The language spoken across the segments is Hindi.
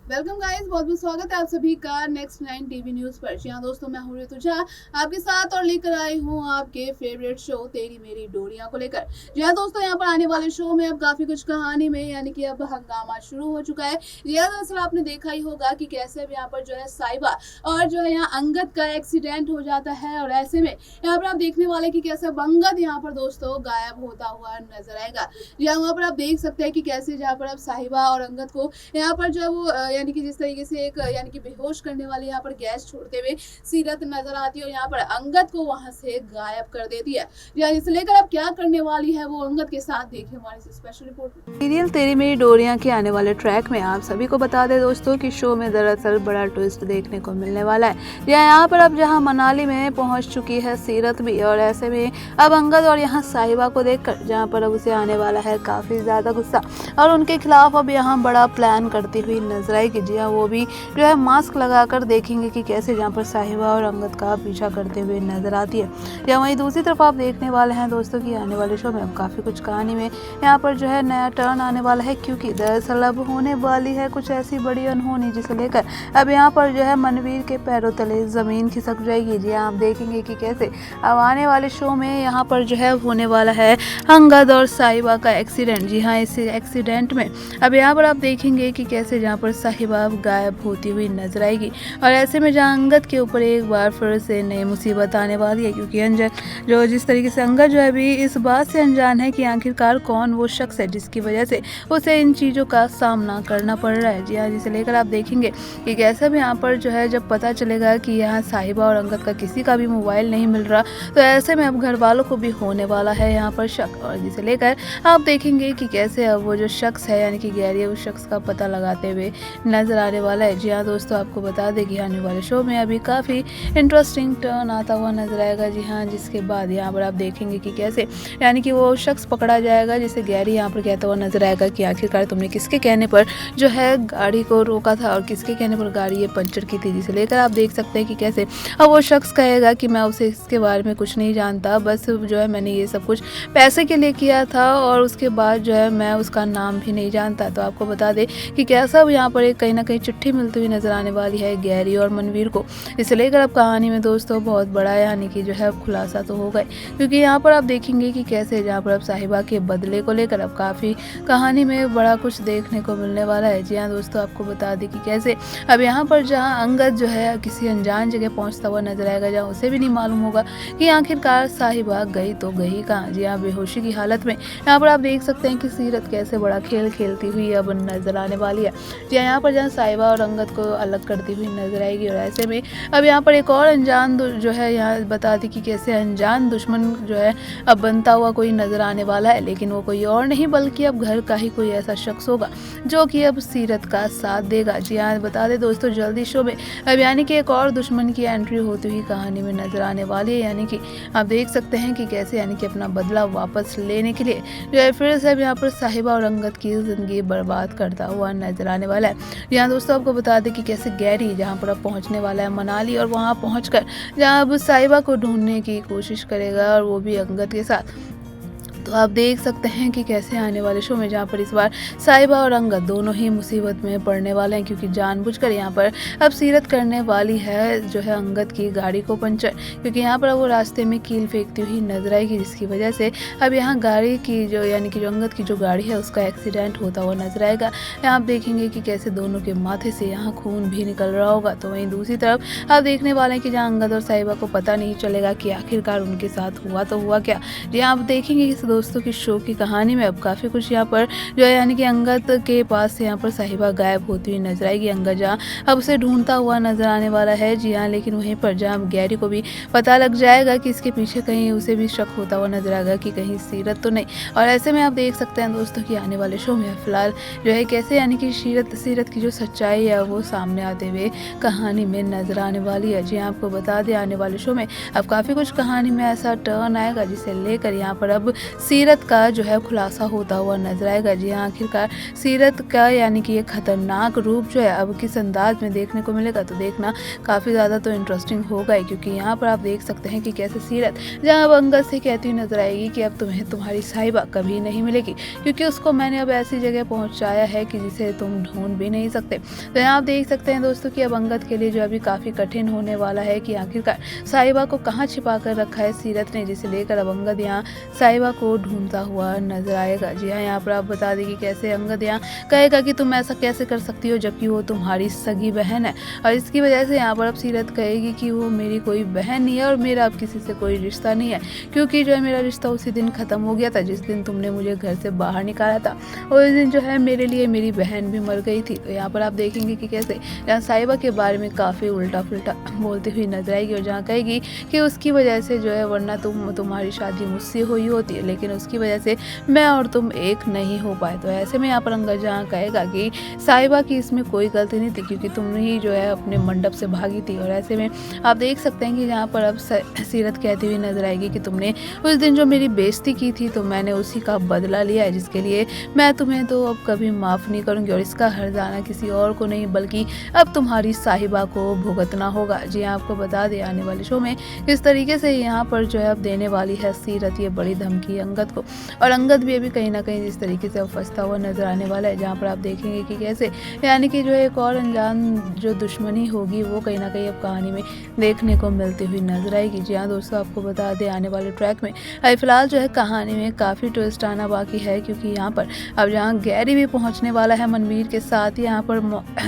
वेलकम गाइस, बहुत बहुत स्वागत है आप सभी का नेक्स्ट 9 टीवी न्यूज पर। जी हाँ दोस्तों, मैं हूँ ऋतु झा आपके साथ और लेकर आई हूँ आपके फेवरेट शो तेरी मेरी डोरियां को लेकर। जी हाँ दोस्तों, यहाँ पर आने वाले शो में अब काफी कुछ कहानी में यानी कि अब हंगामा शुरू हो चुका है। जी हाँ, दरअसल आपने देखा ही होगा कि कैसे अब यहाँ पर जो है साहिबा और जो है यहाँ अंगद का एक्सीडेंट हो जाता है, और ऐसे में यहाँ पर आप देखने वाले कि कैसे अब अंगद यहाँ पर दोस्तों गायब होता हुआ नजर आएगा। जी हाँ, वहाँ पर आप देख सकते हैं कि कैसे जहाँ पर अब साहिबा और अंगद को यहाँ पर जो है वो यानी कि जिस तरीके से एक यानी कि बेहोश करने वाली यहाँ पर गैस छोड़ते हुए सीरत नजर आती है और यहाँ पर अंगद को वहां से गायब कर देती है। यानी इसे लेकर अब क्या करने वाली है वो अंगद के साथ, देखिए हमारी स्पेशल रिपोर्ट में। सीरियल तेरी मेरी डोरियां के आने वाले ट्रैक में आप सभी को बता दें दोस्तों कि शो में दरअसल बड़ा ट्विस्ट देखने को मिलने वाला है। यहाँ पर अब जहां मनाली में पहुंच चुकी है सीरत भी, और ऐसे में अब अंगद और यहाँ साहिबा को देखकर जहां पर अब उसे आने वाला है काफी ज्यादा गुस्सा, और उनके खिलाफ अब यहाँ बड़ा प्लान करती हुई नजर आएगी। जी हाँ, वो भी जो है मास्क लगाकर देखेंगे कि कैसे जहाँ पर साहिबा और अंगद का पीछा करते हुए नजर आती है। या वहीं दूसरी तरफ आप देखने वाले हैं दोस्तों कि आने वाले शो में अब काफी कुछ कहानी में यहाँ पर जो है नया टर्न आने वाला है, क्योंकि दरअसल अब होने वाली है कुछ ऐसी बड़ी अनहोनी जिसे लेकर अब यहाँ पर जो है मनवीर के पैरों तले जमीन खिसक जाएगी। जी हाँ, आप देखेंगे कि कैसे अब आने वाले शो में यहाँ पर जो है होने वाला है अंगद और साहिबा का एक्सीडेंट। जी हाँ, इस एक्सीडेंट में अब यहाँ पर आप देखेंगे कि कैसे जहाँ पर साहिबा गायब होती हुई नजर आएगी, और ऐसे में जहाँ अंगद के ऊपर एक बार फिर से नई मुसीबत आने वाली है, क्योंकि अंजन जो जिस तरीके से अंगद जो है अभी इस बात से अनजान है कि आखिरकार कौन वो शख्स है जिसकी वजह से उसे इन चीज़ों का सामना करना पड़ रहा है। जी हाँ, जिसे लेकर आप देखेंगे कि कैसे भी यहाँ पर जो है जब पता चलेगा कि यहाँ साहिबा और अंगद का किसी का भी मोबाइल नहीं मिल रहा, तो ऐसे में अब घर वालों को भी होने वाला है यहाँ पर शक, और जिसे लेकर आप देखेंगे कि कैसे अब वो जो शख्स है यानी कि गैरी, उस शख्स का पता लगाते हुए नजर आने वाला है। जी हाँ दोस्तों, आपको बता दें कि आने वाले शो में अभी काफ़ी इंटरेस्टिंग टर्न आता हुआ नजर आएगा। जी हाँ, जिसके बाद यहाँ पर आप देखेंगे कि कैसे यानी कि वो शख्स पकड़ा जाएगा जिसे गैरी यहाँ पर कहता हुआ नजर आएगा कि आखिरकार तुमने किसके कहने पर जो है गाड़ी को रोका था और किसके कहने पर गाड़ी ये पंचर की थी। जिसे लेकर आप देख सकते हैं कि कैसे अब वो शख्स कहेगा कि मैं उसे इसके बारे में कुछ नहीं जानता, बस जो है मैंने ये सब कुछ पैसे के लिए किया था, और उसके बाद जो है मैं उसका नाम भी नहीं जानता। तो आपको बता दें कि कैसा यहाँ पर एक कहीं ना कहीं चिट्ठी मिलती हुई नजर आने वाली है गैरी और मनवीर को। इसे लेकर अब कहानी में दोस्तों बहुत बड़ा यानी कि जो है खुलासा तो हो गए, क्योंकि यहाँ पर आप देखेंगे कि कैसे जहाँ पर अब साहिबा के बदले को लेकर अब काफ़ी कहानी में बड़ा कुछ देखने को मिलने वाला है। जी हाँ दोस्तों, आपको बता दें कि कैसे अब यहाँ पर जहाँ अंगद जो है किसी अनजान जगह पहुँचता हुआ नजर आएगा, जहाँ उसे भी नहीं मालूम होगा कि आखिरकार साहिबा गई तो गई कहाँ। जी हाँ, बेहोशी की हालत में यहाँ पर आप देख सकते हैं कि सीरत कैसे बड़ा खेल खेलती हुई अब नजर आने वाली है। जी हाँ, यहाँ पर जहाँ साहिबा और अंगद को अलग करती हुई नजर आएगी, और ऐसे में अब यहाँ पर एक और अनजान जो है यहाँ बता दी कि कैसे अनजान दुश्मन जो है अब बनता हुआ कोई नजर आने वाला है, लेकिन वो कोई और नहीं बल्कि अब घर का ही कोई ऐसा शख्स होगा जो कि अब सीरत का साथ देगा। जी हाँ, बता दें दोस्तों जल्दी शो में अब यानी कि एक और दुश्मन की एंट्री होती हुई कहानी में नजर आने वाली है, यानी कि आप देख सकते हैं कि कैसे यानी कि अपना बदला वापस लेने के लिए जो है फिर से अब यहाँ पर साहिबा और अंगद की जिंदगी बर्बाद करता हुआ नजर आने वाला है। यहाँ दोस्तों आपको बता दें कि कैसे गैरी जहाँ पर अब पहुँचने वाला है मनाली, और वहाँ पहुँचकर जहाँ अब साहिबा को ढूंढने की कोशिश करेगा, और वो भी अंगद के साथ। तो आप देख सकते हैं कि कैसे आने वाले शो में जहाँ पर इस बार साहिबा और अंगद दोनों ही मुसीबत में पड़ने वाले हैं, क्योंकि जानबूझकर यहाँ पर अब सीरत करने वाली है जो है अंगद की गाड़ी को पंचर, क्योंकि यहाँ पर वो रास्ते में कील फेंकती हुई नजर आएगी, जिसकी वजह से अब यहाँ गाड़ी की जो यानी कि जो अंगद की जो गाड़ी है उसका एक्सीडेंट होता हुआ नजर आएगा। यहाँ आप देखेंगे कि कैसे दोनों के माथे से यहाँ खून भी निकल रहा होगा। तो वहीं दूसरी तरफ आप देखने वाले हैं कि जहाँ अंगद और साहिबा को पता नहीं चलेगा कि आखिरकार उनके साथ हुआ तो हुआ क्या। यहाँ आप देखेंगे कि दोस्तों की शो की कहानी में अब काफ़ी कुछ यहाँ पर जो है यानी कि अंगद के पास से यहाँ पर साहिबा गायब होती हुई नजर आएगी। अंगद जहाँ अब उसे ढूंढता हुआ नजर आने वाला है। जी हाँ, लेकिन वहीं पर जहाँ गैरी को भी पता लग जाएगा कि इसके पीछे कहीं उसे भी शक होता हुआ नजर आएगा कि कहीं सीरत तो नहीं, और ऐसे में आप देख सकते हैं दोस्तों कि आने वाले शो में फिलहाल जो है कैसे यानी कि सीरत की जो सच्चाई है वो सामने आते हुए कहानी में नजर आने वाली है। जी हाँ, आपको बता दें आने वाले शो में अब काफ़ी कुछ कहानी में ऐसा टर्न आएगा जिसे लेकर यहाँ पर अब सीरत का जो है खुलासा होता हुआ नजर आएगा। जी हाँ, आखिरकार सीरत का यानी कि ये खतरनाक रूप जो है अब किस अंदाज में देखने को मिलेगा, तो देखना काफ़ी ज़्यादा तो इंटरेस्टिंग होगा ही, क्योंकि यहाँ पर आप देख सकते हैं कि कैसे सीरत जहाँ अब अंगद से कहती हुई नजर आएगी कि अब तुम्हें तुम्हारी साहिबा कभी नहीं मिलेगी, क्योंकि उसको मैंने अब ऐसी जगह पहुँचाया है कि जिसे तुम ढूंढ भी नहीं सकते। तो यहाँ आप देख सकते हैं दोस्तों कि अब अंगद के लिए जो अभी काफ़ी कठिन होने वाला है कि आखिरकार साहिबा को कहाँ छिपा कर रखा है सीरत ने, जिसे लेकर अब अंगद यहाँ साहिबा को ढूंढता हुआ नजर आएगा। जी हाँ, यहाँ पर आप बता दें कि कैसे अंगद यहाँ कहेगा कि तुम ऐसा कैसे कर सकती हो जबकि वो तुम्हारी सगी बहन है, और इसकी वजह से यहाँ पर अब सीरत कहेगी कि वो मेरी कोई बहन नहीं है और मेरा अब किसी से कोई रिश्ता नहीं है, क्योंकि जो है मेरा रिश्ता उसी दिन ख़त्म हो गया था जिस दिन तुमने मुझे घर से बाहर निकाला था, और उस दिन जो है मेरे लिए मेरी बहन भी मर गई थी। तो यहाँ पर आप देखेंगे कि कैसे यहाँ साहिबा के बारे में काफ़ी उल्टा पुल्टा बोलती हुई नजर आएगी, और जहाँ कहेगी कि उसकी वजह से जो है वरना तुम्हारी शादी मुझसे हुई होती है, लेकिन उसकी वजह से मैं और तुम एक नहीं हो पाए। तो ऐसे में यहाँ पर अंगद जहाँ कहेगा कि साहिबा की इसमें कोई गलती नहीं थी, क्योंकि तुम ही जो है अपने मंडप से भागी थी। और ऐसे में आप देख सकते हैं कि जहाँ पर अब सीरत कहती हुई नजर आएगी कि तुमने उस दिन जो मेरी बेइज्जती की थी तो मैंने उसी का बदला लिया है, जिसके लिए मैं तुम्हें तो अब कभी माफ़ नहीं करूँगी, और इसका हर्जाना किसी और को नहीं बल्कि अब तुम्हारी साहिबा को भुगतना होगा। जी हाँ, आपको बता दें आने वाले शो में किस तरीके से यहाँ पर जो है अब देने वाली है सीरत ये बड़ी धमकी अंगद को, और अंगद भी अभी कहीं ना कहीं जिस तरीके से अब फंसता हुआ नजर आने वाला है, जहाँ पर आप देखेंगे कि कैसे यानी कि जो एक और अनजान जो दुश्मनी होगी वो कहीं ना कहीं अब कहानी में देखने को मिलती हुई नजर आएगी। जी हाँ दोस्तों, आपको बता दें आने वाले ट्रैक में अभी फिलहाल जो है कहानी में काफ़ी ट्विस्ट आना बाकी है, क्योंकि यहाँ पर अब जहाँ गैरी भी पहुँचने वाला है मनवीर के साथ, यहाँ पर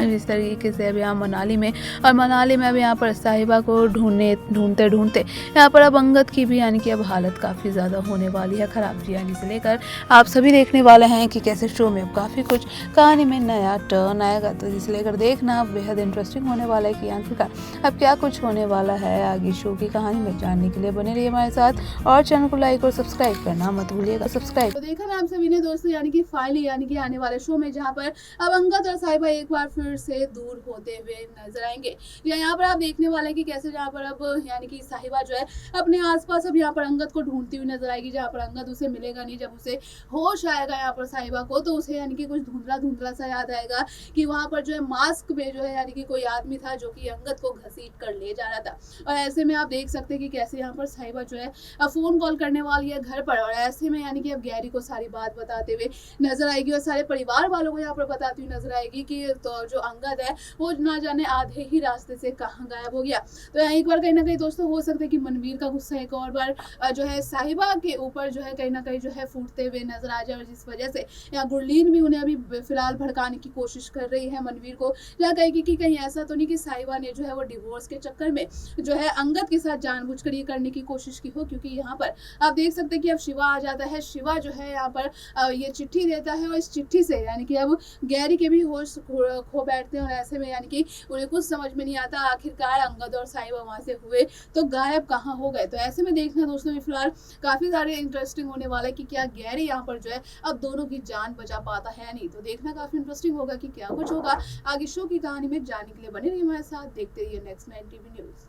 इस तरीके से अब यहाँ मनाली में, और मनाली में अब यहाँ पर साहिबा को ढूंढते ढूंढते यहाँ पर अब अंगद की भी यानी कि अब हालत काफ़ी ज़्यादा होने वाली है ख़राब। जी यानी से लेकर आप सभी देखने वाले हैं कि कैसे शो में अब काफ़ी कुछ कहानी में नया टर्न आएगा, तो जिसे लेकर देखना बेहद इंटरेस्टिंग होने वाला है कि आखिरकार अब क्या कुछ होने वाला है आगे शो की कहानी में। जानने के लिए बने रहिए हमारे साथ और चैनल को लाइक और सब्सक्राइब करना मत भूलिएगा। सब्सक्राइब तो देखा ना आप सभी ने दोस्तों, यानी कि फाइनली यानी कि आने वाले शो में जहाँ पर अब अंगद और साहिबा एक बार फिर से दूर होते हुए नजर आएंगे। यहाँ पर आप देखने वाले हैं कि कैसे जहाँ पर अब यानी कि साहिबा जो है अपने आसपास अब यहाँ पर अंगद को ढूंढती हुई नजर आएगी, जहाँ पर अंगद उसे मिलेगा नहीं। जब उसे होश आएगा यहाँ पर साहिबा को, तो उसे यानी कि कुछ धुंधला धुंधला सा याद आएगा कि वहाँ पर जो है मास्क में जो है यानी कि कोई आदमी था जो कि अंगद को घसीट कर ले जा रहा था। और ऐसे में आप देख सकते हैं कि कैसे यहाँ पर साहिबा जो है फोन कॉल करने वाली है घर पर, और ऐसे में यानी कि अब गैरी को सारी बात बताते हुए नजर आएगी और सारे परिवार वालों को यहाँ पर बताती हुई नजर आएगी कि तो जो अंगद है वो ना जाने आधे ही रास्ते से कहाँ गायब हो गया। तो यहाँ एक बार कहीं ना कहीं दोस्तों हो सकता है कि मनवीर का गुस्सा एक और बार जो है साहिबा के ऊपर जो है कहीं ना कहीं जो है फूटते हुए नजर आ जाए, और जिस वजह से यहाँ गुरलीन भी उन्हें अभी फिलहाल भड़काने की कोशिश कर रही है मनवीर को। या कहेगी कि कहीं ऐसा तो नहीं कि साहिबा ने जो है वो डिवोर्स के चक्कर में जो है अंगद के साथ जानबूझकर ये करने की कोशिश की हो, क्योंकि यहाँ पर आप देख सकते हैं कि अब शिवा आ जाता है। शिवा जो है यहाँ पर ये चिट्ठी देता है, और इस चिट्ठी से यानी कि अब गैरी के भी होश खो बैठते हैं, और ऐसे में यानी कि उन्हें कुछ समझ में नहीं आता आखिरकार अंगद और साहिबा वहां से हुए तो गायब कहाँ हो गए। तो ऐसे में देखना दोस्तों फिलहाल काफी सारे इंटरेस्टिंग होने वाला है कि क्या गैरी यहाँ पर जो है अब दोनों की जान बचा पाता है नहीं। तो देखना काफी इंटरेस्टिंग होगा कि क्या कुछ होगा आगे शो की कहानी में। जानने के लिए बने रहिए हमारे साथ, देखते रहिए नेक्स्ट 9 टीवी न्यूज।